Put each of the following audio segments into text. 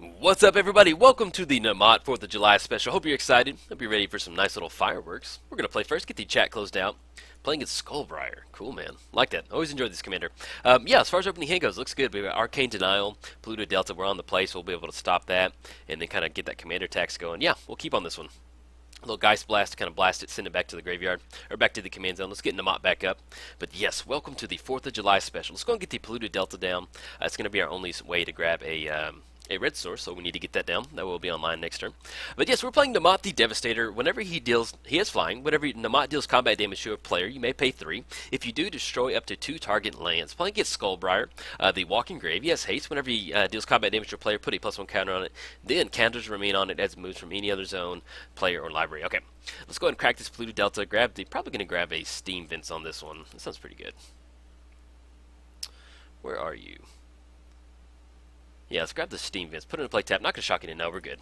What's up, everybody? Welcome to the Numot 4th of July special. Hope you're excited. Hope you're ready for some nice little fireworks. We're going to play first, get the chat closed out. Playing as Skullbriar. Cool, man. Like that. Always enjoyed this commander. Yeah, as far as opening hand goes, looks good. We have Arcane Denial, Pluto Delta. We're on the play, so we'll be able to stop that and then kind of get that commander tax going. Yeah, we'll keep on this one. A little Geist Blast to kind of blast it, send it back to the graveyard, or back to the command zone. Let's get Numot back up. But yes, welcome to the 4th of July special. Let's go and get the Polluted Delta down. It's going to be our only way to grab a red source, so we need to get that down. That will be online next turn. But yes, we're playing Numot the Devastator. Whenever he has flying. Whenever Numot deals combat damage to a player, you may pay 3. If you do, destroy up to 2 target lands. Playing against Skullbriar, the Walking Grave. He has haste. Whenever he deals combat damage to a player, put a +1 counter on it. Then counters remain on it as it moves from any other zone, player, or library. Okay, let's go ahead and crack this Polluted Delta. Probably going to grab a Steam Vents on this one. That sounds pretty good. Where are you? Yeah, let's grab the Steam Vents. Put it in a play tap. Not going to shock it in. No, we're good.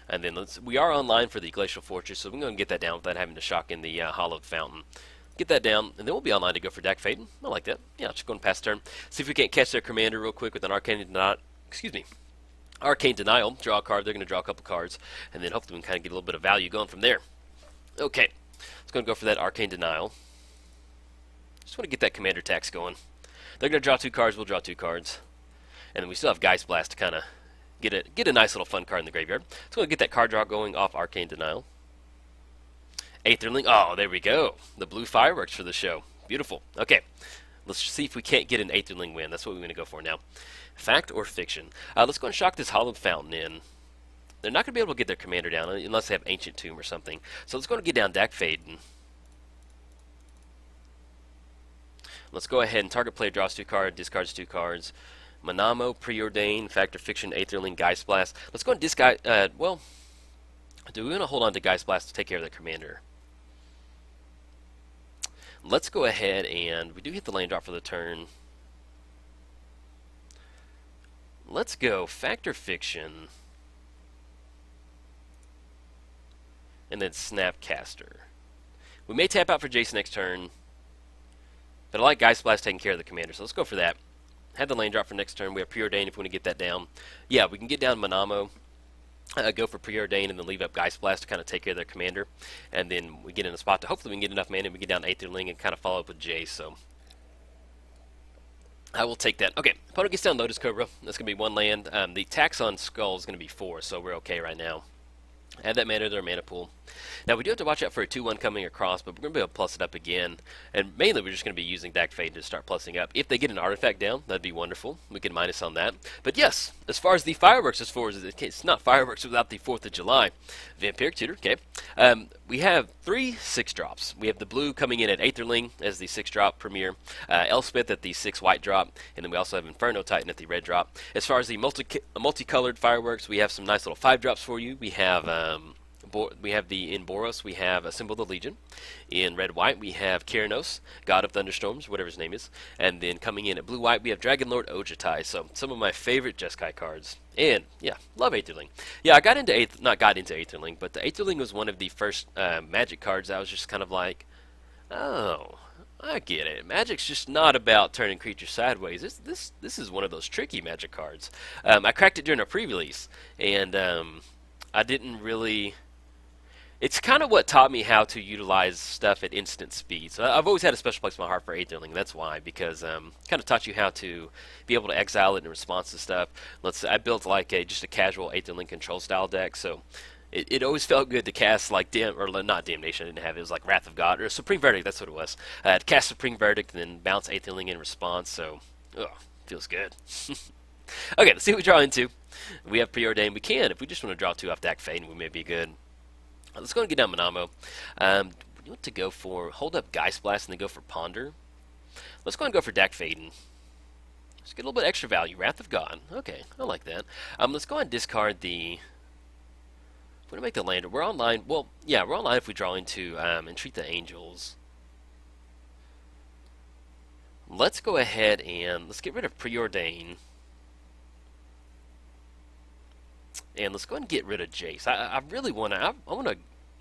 And then we are online for the Glacial Fortress, so we're going to get that down without having to shock in the Hollowed Fountain. Get that down, and then we'll be online to go for Dak Faden. I like that. Yeah, just go and pass turn. See if we can't catch their commander real quick with an Arcane Denial. Draw a card. They're going to draw a couple cards, and then hopefully we can kind of get a little bit of value going from there. Okay, let's go and go for that Arcane Denial. Just want to get that commander tax going. They're going to draw 2 cards. We'll draw 2 cards. And then we still have Geist Blast to kind of get a nice little fun card in the graveyard. So we'll get that card draw going off Arcane Denial. Aetherling. Oh, there we go. The blue fireworks for the show. Beautiful. Okay. Let's see if we can't get an Aetherling win. That's what we're going to go for now. Fact or fiction? Let's go and shock this Hollowed Fountain in. They're not going to be able to get their commander down unless they have Ancient Tomb or something. So let's go and get down Dak Faden. Let's go ahead and target player draws 2 cards, discards 2 cards. Manamo, Preordain, Fact or Fiction, Aetherling, Geist Blast. Let's go and discard. Well, do we want to hold on to Geist Blast to take care of the commander? Let's go ahead and we do hit the land drop for the turn. Let's go Fact or Fiction, and then Snapcaster. We may tap out for Jace next turn, but I like Geist Blast taking care of the commander, so let's go for that. Had the lane drop for next turn. We have Preordain if we want to get that down. Yeah, we can get down Manamo, go for Preordain, and then leave up Geist Blast to kind of take care of their commander. And then we get in a spot to hopefully we can get enough mana and we get down Aetherling and kind of follow up with Jace. So I will take that. Okay, opponent gets down Lotus Cobra. That's going to be 1 land. The tax on Skull is going to be 4, so we're okay right now. Add that mana to their mana pool. Now, we do have to watch out for a 2-1 coming across, but we're going to be able to plus it up again. And mainly, we're just going to be using Dak Faden to start plussing up. If they get an artifact down, that'd be wonderful. We can minus on that. But yes, as far as the fireworks, it's not fireworks without the 4th of July. Vampiric Tutor, okay. We have 3 6-drops. We have the blue coming in at Aetherling as the 6-drop premier, Elspeth at the 6 white drop, and then we also have Inferno Titan at the red drop. As far as the multicolored fireworks, we have some nice little 5-drops for you. We have in Boros, we have a Symbol of the Legion. In red-white, we have Keranos, God of Thunderstorms, whatever his name is. And then coming in at blue-white, we have Dragon Lord Ojatai. So some of my favorite Jeskai cards. And yeah, love Aetherling. Yeah, I got into Aetherling, but the Aetherling was one of the first Magic cards. I was just kind of like, oh, I get it. Magic's just not about turning creatures sideways. This is one of those tricky Magic cards. I cracked it during a pre-release, and I didn't really. It's kind of what taught me how to utilize stuff at instant speed. So I've always had a special place in my heart for Aetherling. That's why, because kind of taught you how to be able to exile it in response to stuff. I built like just a casual Aetherling control style deck, so it always felt good to cast like not Damnation. I didn't have it. It was like Wrath of God or Supreme Verdict. That's what it was. To cast Supreme Verdict and then bounce Aetherling in response. So, feels good. Okay, let's see what we draw into. We have Preordain. We can, if we just want to draw 2 off Dak Faden, we may be good. Let's go and get down Manamo. We want to go for hold up Geist Blast and then go for Ponder. Let's go and go for Dak Faden. Let's get a little bit extra value. Wrath of God. Okay, I like that. Let's go and discard the. We're gonna make the lander. We're online. Well, yeah, we're online if we draw into Entreat the Angels. Let's go ahead and let's get rid of Preordain. And let's go ahead and get rid of Jace. I really want to. I want to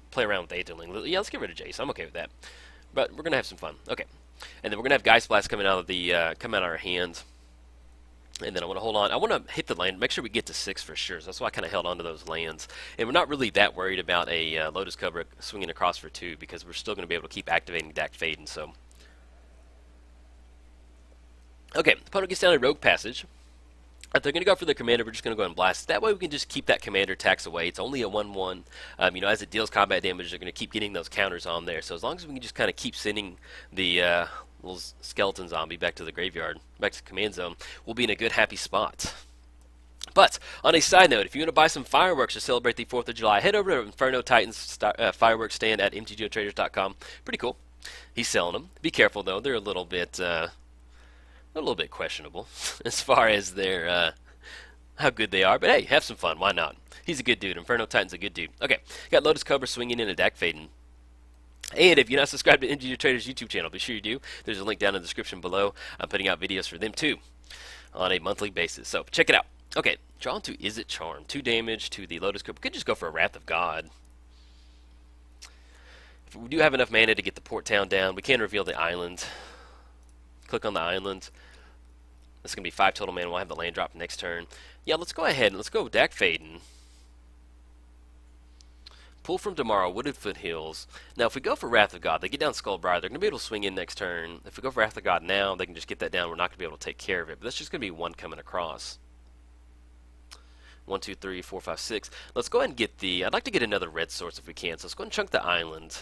play around with Aetherling. Yeah, let's get rid of Jace. I'm okay with that. But we're gonna have some fun. Okay. And then we're gonna have Geist Blast coming out of our hands. And then I want to hold on. I want to hit the land, make sure we get to 6 for sure. So that's why I kind of held on to those lands. And we're not really that worried about a Lotus Cobra swinging across for 2 because we're still going to be able to keep activating Dak Faden. So, okay, the opponent gets down a Rogue Passage. If they're going to go for their commander, we're just going to go and blast. That way we can just keep that commander tax away. It's only a 1-1. You know, as it deals combat damage, they're going to keep getting those counters on there. So as long as we can just kind of keep sending the little skeleton zombie back to the graveyard, back to the command zone, we'll be in a good, happy spot. But on a side note, if you want to buy some fireworks to celebrate the 4th of July, head over to Inferno Titan's fireworks stand at mtgotraders.com. Pretty cool. He's selling them. Be careful, though. They're a little bit questionable as far as their how good they are, but hey, have some fun. Why not? He's a good dude. Inferno Titan's a good dude. Okay, got Lotus Cobra swinging in a Dak Faden. And if you're not subscribed to MTG Traders YouTube channel, be sure you do. There's a link down in the description below. I'm putting out videos for them too on a monthly basis, so check it out. Okay, drawn to Is It Charm. 2 damage to the Lotus Cobra. Could just go for a Wrath of God. If we do have enough mana to get the Port Town down, we can reveal the island. Click on the island. This is going to be 5 total mana. We'll have the land drop next turn. Yeah, let's go ahead and let's go with Dak Faden. Pull from tomorrow, Wooded Foothills. Now, if we go for Wrath of God, they get down Skullbriar. They're going to be able to swing in next turn. If we go for Wrath of God now, they can just get that down. We're not going to be able to take care of it. But that's just going to be 1 coming across. 1, 2, 3, 4, 5, 6. Let's go ahead and get the... I'd like to get another red source if we can. So let's go ahead and chunk the island.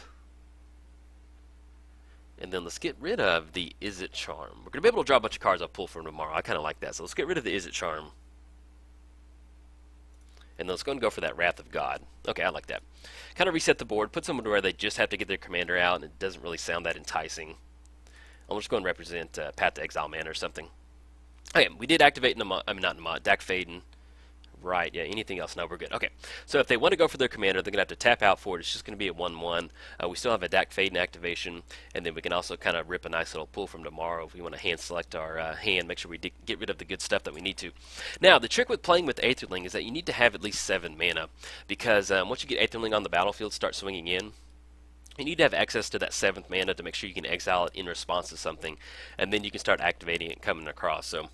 And then let's get rid of the Is It Charm. We're going to be able to draw a bunch of cards I'll pull from tomorrow. I kind of like that. So let's get rid of the Is It Charm. And then let's go and go for that Wrath of God. Okay, I like that. Kind of reset the board. Put someone to where they just have to get their commander out, and it doesn't really sound that enticing. I'll just go and represent Path to Exile Man or something. Okay, we did activate Numot. I mean, not Numot. Dak Faden. Right, yeah, anything else? No, we're good. Okay, so if they want to go for their commander, they're going to have to tap out for it. It's just going to be a 1-1. We still have a Dak Faden activation, and then we can also kind of rip a nice little pull from tomorrow if we want to hand select our hand, make sure we get rid of the good stuff that we need to. Now, the trick with playing with Aetherling is that you need to have at least 7 mana, because once you get Aetherling on the battlefield, start swinging in, you need to have access to that 7th mana to make sure you can exile it in response to something, and then you can start activating it and coming across. So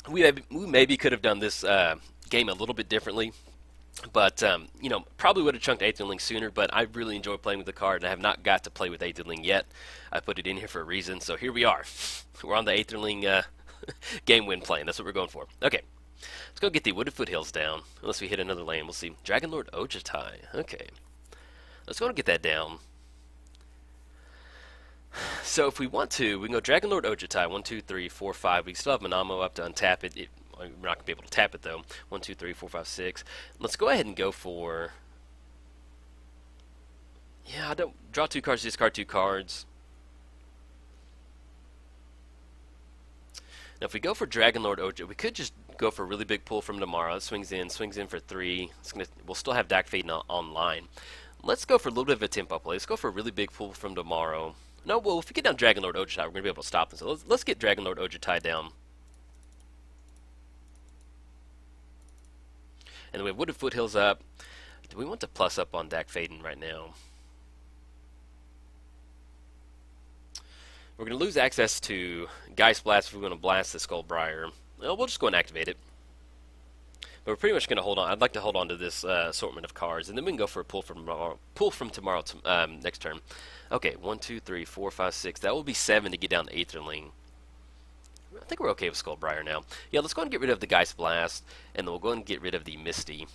we maybe could have done this game a little bit differently, but you know, probably would have chunked Aetherling sooner, but I really enjoy playing with the card, and I have not got to play with Aetherling yet. I put it in here for a reason, so here we are. We're on the Aetherling game win plane. That's what we're going for. Okay, let's go get the Wooded Foothills down, unless we hit another lane. We'll see. Dragonlord Ojutai. Okay, let's go and get that down. So if we want to, we can go Dragonlord Ojutai, 1, 2, 3, 4, 5. We still have Manamo up to untap it. We're not going to be able to tap it, though. 1, 2, 3, 4, 5, 6. Let's go ahead and go for... Yeah, I don't... Draw 2 cards, discard 2 cards. Now, if we go for Dragonlord Ojutai, we could just go for a really big pull from tomorrow. It swings in for 3. We'll still have Dak Faden online. Let's go for a little bit of a tempo play. Let's go for a really big pull from tomorrow. No, well, if we get down Dragonlord Ojutai, we're going to be able to stop them. So let's get Dragonlord Ojutai down. And then we have Wooded Foothills up. Do we want to plus up on Dak Faden right now? We're going to lose access to Geist Blast if we're going to blast the Skullbriar. Well, we'll just go and activate it. But we're pretty much going to hold on. I'd like to hold on to this assortment of cards, and then we can go for a pull from tomorrow next turn. Okay, 1, 2, 3, 4, 5, 6. That will be 7 to get down to Aetherling. I think we're okay with Skullbriar now. Yeah, let's go and get rid of the Geist Blast, and then we'll go and get rid of the Misty.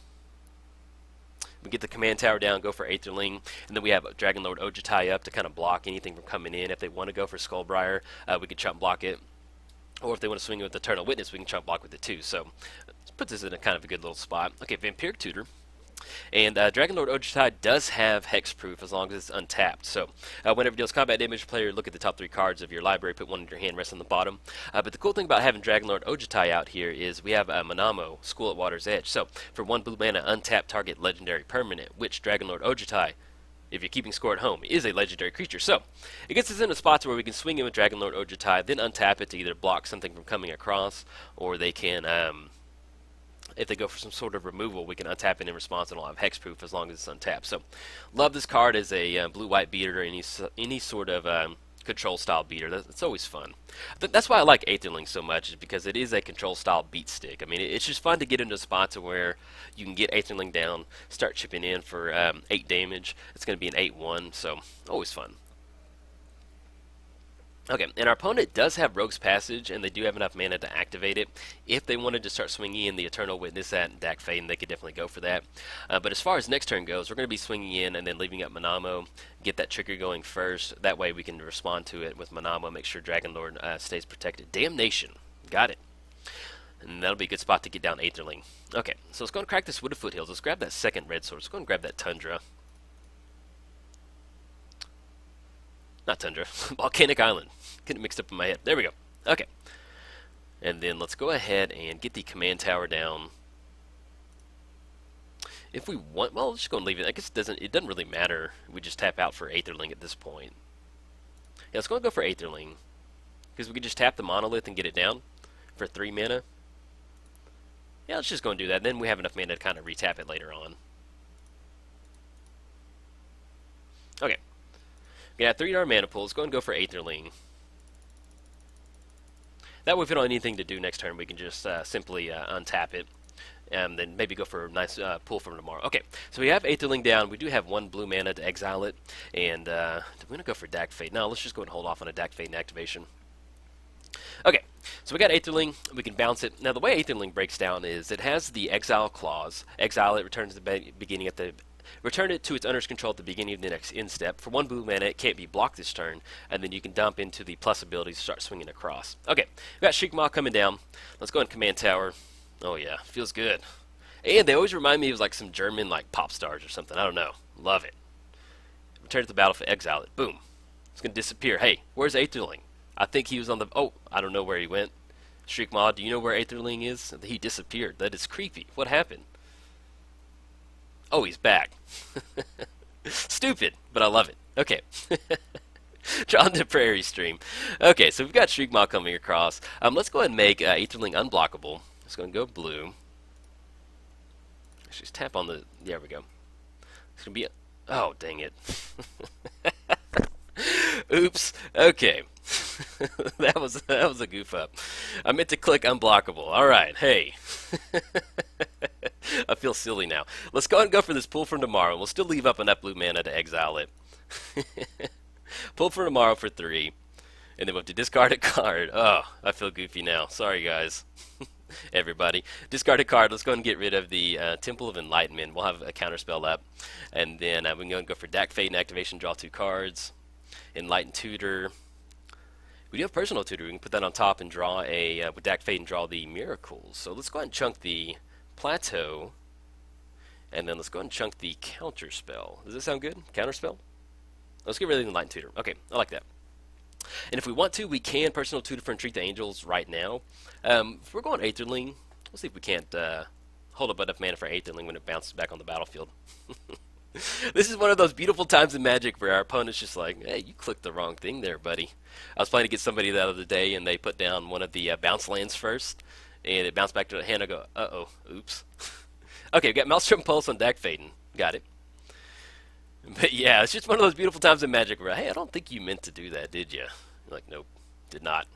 We get the command tower down, go for Aetherling, and then we have Dragonlord Ojutai up to kind of block anything from coming in. If they want to go for Skullbriar, we can chump block it. Or if they want to swing it with Eternal Witness, we can chump block with it too. So let's put this in a kind of a good little spot. Okay, Vampiric Tutor. And Dragonlord Ojutai does have hexproof as long as it's untapped. So whenever it deals combat damage, player look at the top 3 cards of your library, put 1 in your hand, rest on the bottom. But the cool thing about having Dragonlord Ojutai out here is we have Manamo, School at Water's Edge. So for 1 blue mana, untap target legendary permanent, which Dragonlord Ojutai, if you're keeping score at home, is a legendary creature. So it gets us in a spot where we can swing in with Dragonlord Ojutai, then untap it to either block something from coming across, or they can... if they go for some sort of removal, we can untap it in response, and it'll have hexproof as long as it's untapped. So, love this card as a blue-white beater, any sort of control style beater. That's always fun. That's why I like Aetherling so much, is because it is a control style beat stick. I mean, it's just fun to get into a spot to where you can get Aetherling down, start chipping in for 8 damage. It's going to be an 8-1, so always fun. Okay, and our opponent does have Rogue's Passage, and they do have enough mana to activate it. If they wanted to start swinging in the Eternal Witness at Dak Faden, they could definitely go for that. But as far as next turn goes, we're going to be swinging in and then leaving up Manamo, get that trigger going first. That way we can respond to it with Manamo, make sure Dragonlord stays protected. Damnation. Got it. And that'll be a good spot to get down Aetherling. Okay, so let's go and crack this Wood of Foothills. Let's grab that second red sword. Let's go and grab that Tundra. Not Tundra. Volcanic Island. Getting mixed up in my head. There we go. Okay. And then let's go ahead and get the command tower down. If we want, well, let's just go and leave it. I guess it doesn't really matter. We just tap out for Aetherling at this point. Yeah, let's go and go for Aetherling. Because we could just tap the Monolith and get it down for 3 mana. Yeah, let's just go and do that. Then we have enough mana to kind of retap it later on. Okay. We got 3 in our mana pool. Let's go and go for Aetherling. That way, if we don't have anything to do next turn, we can just simply untap it. And then maybe go for a nice pull from tomorrow. Okay, so we have Aetherling down. We do have 1 blue mana to exile it. And we're going to go for Dak Faden. No, let's just go and hold off on a Dak Faden activation. Okay, so we got Aetherling. We can bounce it. Now, the way Aetherling breaks down is it has the exile clause. Exile it, return to the beginning at the... Return it to its owner's control at the beginning of the next end step. For 1 blue mana, it can't be blocked this turn, and then you can dump into the plus ability to start swinging across. Okay, we got Shriekmaw coming down. Let's go in Command Tower. Oh yeah, feels good. And they always remind me of like some German like pop stars or something. I don't know. Love it. Return to the battlefield, exile it. Boom. It's going to disappear. Hey, where's Aetherling? I think he was on the... Oh, I don't know where he went. Shriekmaw, do you know where Aetherling is? He disappeared. That is creepy. What happened? Oh, he's back. Stupid, but I love it. Okay. Drawn to Prairie Stream. Okay, so we've got Shriekmaw coming across. Let's go ahead and make Aetherling unblockable. Let's go and go blue. Let's just tap on the... There we go. It's going to be... Oh, dang it. Oops. Okay. that was a goof up. I meant to click unblockable. All right. Hey. I feel silly now. Let's go ahead and go for this pull from tomorrow. We'll still leave up enough blue mana to exile it. Pull from tomorrow for 3. And then we'll have to discard a card. Oh, I feel goofy now. Sorry, guys. Everybody. Discard a card. Let's go and get rid of the Temple of Enlightenment. We'll have a counterspell up. And then we can go for Dak Faden activation, draw 2 cards. Enlightened Tutor. We do have Personal Tutor. We can put that on top and draw a, with Dak Faden, draw the Miracles. So let's go ahead and chunk the Plateau. And then let's go ahead and chunk the Counterspell. Does that sound good? Counterspell? Let's get rid of the Enlightened Tutor. Okay, I like that. And if we want to, we can Personal Tutor for Entreat the Angels right now. If we're going Aetherling, let's see if we can't hold up enough mana for Aetherling when it bounces back on the battlefield. This is one of those beautiful times in Magic where our opponent's just like, hey, you clicked the wrong thing there, buddy. I was playing against somebody the other day, and they put down one of the bounce lands first, and it bounced back to the hand. I go, uh-oh, oops. Okay, we got Maelstrom Pulse on Dak Faden. Got it. But yeah, it's just one of those beautiful times in Magic where, hey, I don't think you meant to do that, did you? You're like, nope, did not.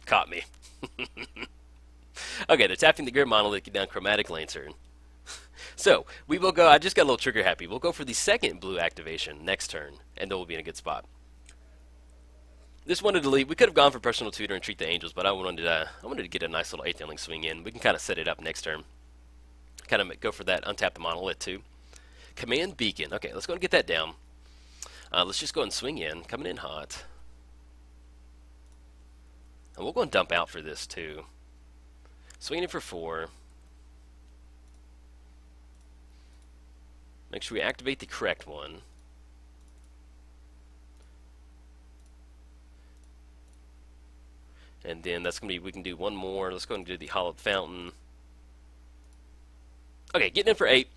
Caught me. Okay, they're tapping the Grim Monolith, get down Chromatic Lantern. So, we will go, I just got a little trigger happy. We'll go for the second blue activation next turn, and then we'll be in a good spot. This wanted to leave. We could have gone for Personal Tutor and Treat the Angels, but I wanted to get a nice little Aetherling swing in. We can kind of set it up next turn. Kind of go for that, untap the Monolith too. Command Beacon. Okay, let's go and get that down. Let's just go and swing in, coming in hot. And we'll go and dump out for this too. Swing in for 4. Make sure we activate the correct one. And then that's going to be, we can do one more. Let's go and do the Hollowed Fountain. Okay, getting in for 8.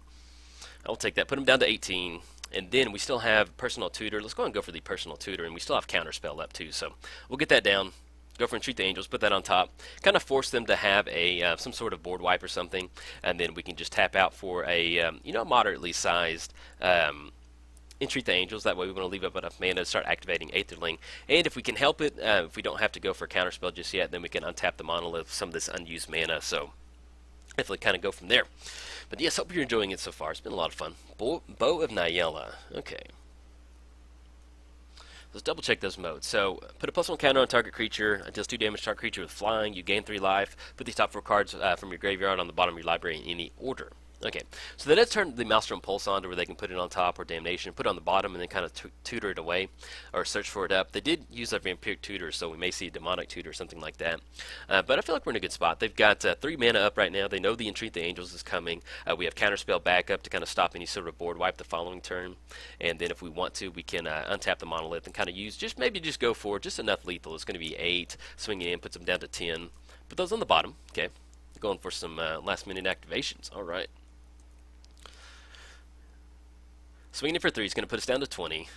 I'll take that. Put him down to 18. And then we still have Personal Tutor. Let's go and go for the Personal Tutor. And we still have Counterspell up too. So we'll get that down. Go for Entreat the Angels, put that on top, kind of force them to have a some sort of board wipe or something, and then we can just tap out for a you know, moderately sized entreat the angels. That way we want to leave up enough mana to start activating Aetherling. And if we can help it, if we don't have to go for a counterspell just yet, then we can untap the monolith with some of this unused mana. So definitely kind of go from there. But yes, hope you're enjoying it so far. It's been a lot of fun. Bow of Nyala. Okay. Let's double check those modes. So, put a +1 counter on target creature, deals 2 damage to target creature with flying, you gain 3 life, put these top 4 cards from your graveyard on the bottom of your library in any order. Okay, so that does turn the Maelstrom Pulse on to where they can put it on top, or Damnation, put it on the bottom and then kind of tutor it away, or search for it up. They did use a Vampiric Tutor, so we may see a Demonic Tutor or something like that. But I feel like we're in a good spot. They've got 3 mana up right now. They know the Entreat the Angels is coming. We have Counterspell backup to kind of stop any sort of board wipe the following turn. And then if we want to, we can untap the Monolith and kind of use, maybe just go for just enough lethal. It's going to be 8, swinging in, puts them down to 10. Put those on the bottom, okay. Going for some last minute activations, alright. Swinging in for 3 is going to put us down to 20.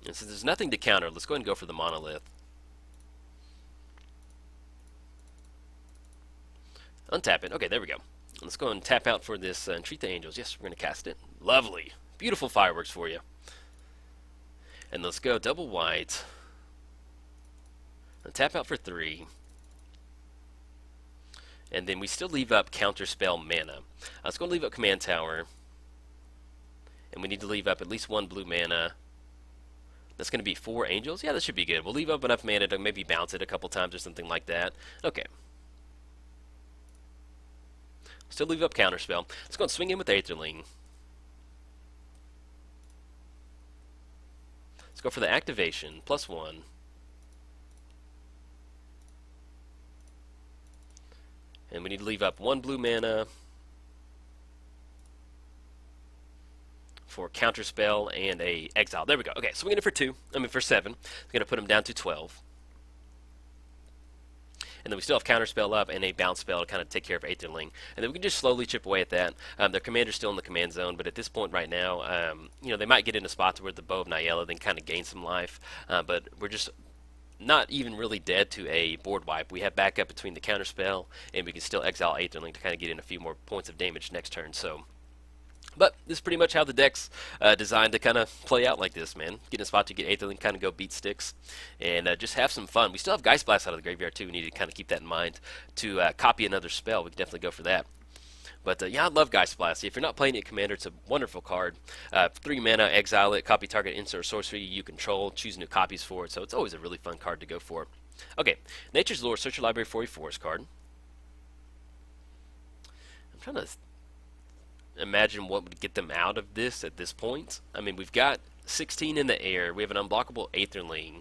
And since there's nothing to counter, let's go ahead and go for the Monolith. Untap it. Okay, there we go. Let's go and tap out for this Entreat the Angels. Yes, we're going to cast it. Lovely. Beautiful fireworks for you. And let's go double white. And tap out for 3. And then we still leave up Counterspell mana. Let's go and leave up Command Tower. And we need to leave up at least 1 blue mana. That's going to be 4 angels? Yeah, that should be good. We'll leave up enough mana to maybe bounce it a couple times or something like that. Okay. Still leave up Counterspell. Let's go and swing in with Aetherling. Let's go for the activation. +1. And we need to leave up 1 blue mana for Counterspell and a Exile. There we go. Okay, so we're going to for 7. We're going to put them down to 12. And then we still have Counterspell up and a Bounce spell to kind of take care of Aetherling. And then we can just slowly chip away at that. Their commander's still in the command zone, but at this point right now, you know, they might get in a spot to where the Bow of Nyala then kind of gain some life. But we're just not even really dead to a board wipe. We have backup between the Counterspell, and we can still exile Aetherling to kind of get in a few more points of damage next turn. So, but this is pretty much how the deck's designed to kind of play out like this, man. Get in a spot to get Aetherling, kind of go beat sticks, and just have some fun. We still have Geist Blast out of the graveyard too. We need to kind of keep that in mind to copy another spell. We can definitely go for that. But yeah, I love Geist Blast. If you're not playing it Commander, it's a wonderful card. 3 mana, exile it, copy target instant or sorcery you control, choose new copies for it. So it's always a really fun card to go for. Okay, Nature's Lore, search your library for a forest card. I'm trying to imagine what would get them out of this at this point. I mean, we've got 16 in the air. We have an unblockable Aetherling.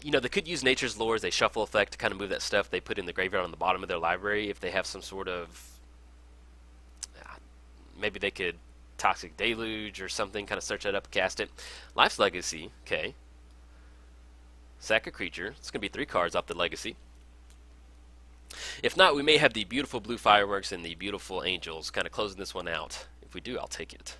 You know, they could use Nature's Lore as a shuffle effect to kind of move that stuff they put in the graveyard on the bottom of their library. If they have some sort of, maybe they could Toxic Deluge or something, kind of search that up, cast it. Life's Legacy, okay. Sack a creature. It's going to be 3 cards off the Legacy. If not, we may have the beautiful blue fireworks and the beautiful angels kind of closing this one out. If we do, I'll take it.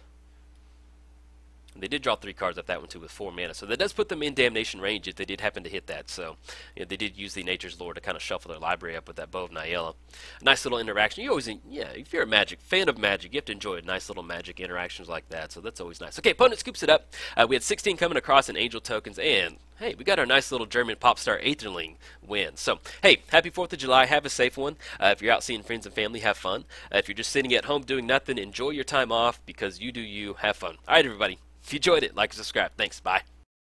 They did draw 3 cards off that one too with 4 mana, so that does put them in damnation range if they did happen to hit that. So you know, they did use the Nature's Lore to kind of shuffle their library up with that Bow of Nyala. A nice little interaction. You always, yeah, if you're a Magic fan of Magic, you have to enjoy nice little Magic interactions like that. So that's always nice. Okay, opponent scoops it up. We had 16 coming across in Angel tokens, and hey, we got our nice little German pop star Aetherling win. So hey, happy 4th of July. Have a safe one. If you're out seeing friends and family, have fun. If you're just sitting at home doing nothing, enjoy your time off because you do you. Have fun. All right, everybody. If you enjoyed it, like and subscribe. Thanks. Bye.